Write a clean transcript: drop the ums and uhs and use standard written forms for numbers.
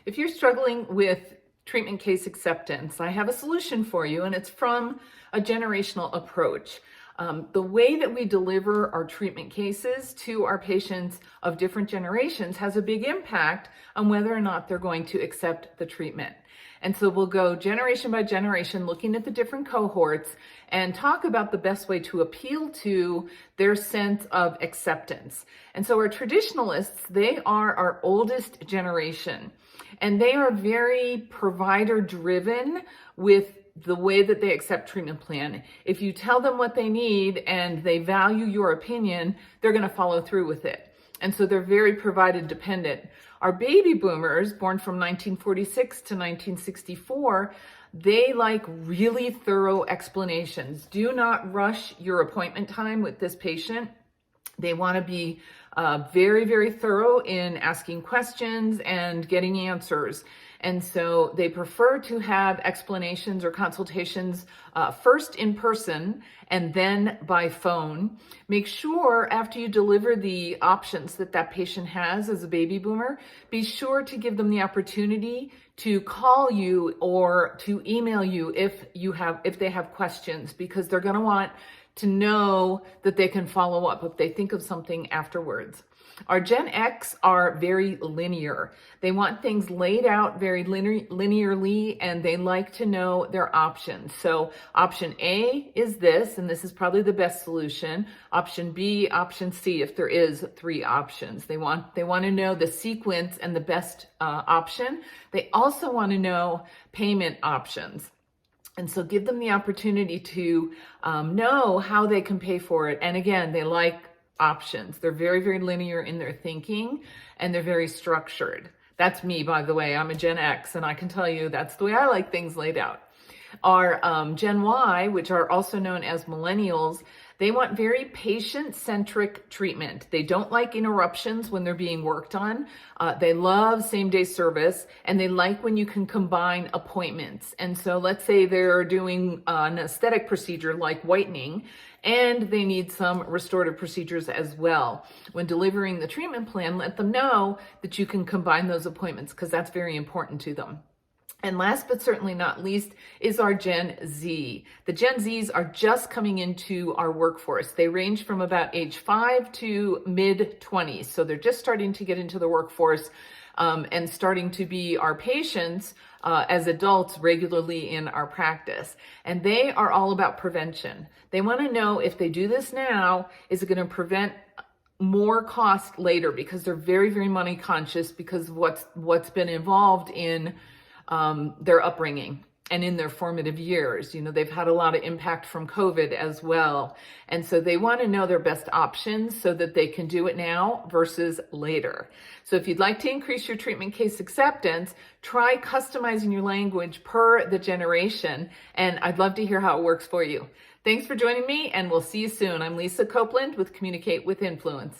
If you're struggling with treatment case acceptance, I have a solution for you, and it's from a generational approach. The way that we deliver our treatment cases to our patients of different generations has a big impact on whether or not they're going to accept the treatment. And so we'll go generation by generation, looking at the different cohorts and talk about the best way to appeal to their sense of acceptance. And so our traditionalists, they are our oldest generation, and they are very provider driven with the way that they accept treatment plan. If you tell them what they need and they value your opinion, they're going to follow through with it. And so they're very provider dependent. Our baby boomers, born from 1946 to 1964, they like really thorough explanations. Do not rush your appointment time with this patient. They want to be very, very thorough in asking questions and getting answers. And so they prefer to have explanations or consultations first in person and then by phone. Make sure after you deliver the options that that patient has as a baby boomer, be sure to give them the opportunity to call you or to email you if they have questions, because they're going to want to know that they can follow up if they think of something afterwards. Our Gen X are very linear. They want things laid out very linearly, and they like to know their options. So option A is this, and this is probably the best solution. Option B, option C, if there is 3 options. They want to know the sequence and the best option. They also want to know payment options. And so give them the opportunity to know how they can pay for it. And again, they like options. They're very, very linear in their thinking, and they're very structured. That's me, by the way. I'm a Gen X, and I can tell you that's the way I like things laid out. Our Gen Y, which are also known as millennials, they want very patient-centric treatment. They don't like interruptions when they're being worked on. They love same-day service, and they like when you can combine appointments. And so let's say they're doing an aesthetic procedure like whitening, and they need some restorative procedures as well. When delivering the treatment plan, let them know that you can combine those appointments, because that's very important to them. And last but certainly not least is our Gen Z. The Gen Zs are just coming into our workforce. They range from about age 5 to mid-20s. So they're just starting to get into the workforce and starting to be our patients as adults regularly in our practice. And they are all about prevention. They want to know, if they do this now, is it going to prevent more cost later, because they're very, very money conscious because of what's been involved in their upbringing and in their formative years. You know, they've had a lot of impact from COVID as well. And so they want to know their best options so that they can do it now versus later. So if you'd like to increase your treatment case acceptance, try customizing your language per the generation. And I'd love to hear how it works for you. Thanks for joining me, and we'll see you soon. I'm Lisa Copeland with Communicate with Influence.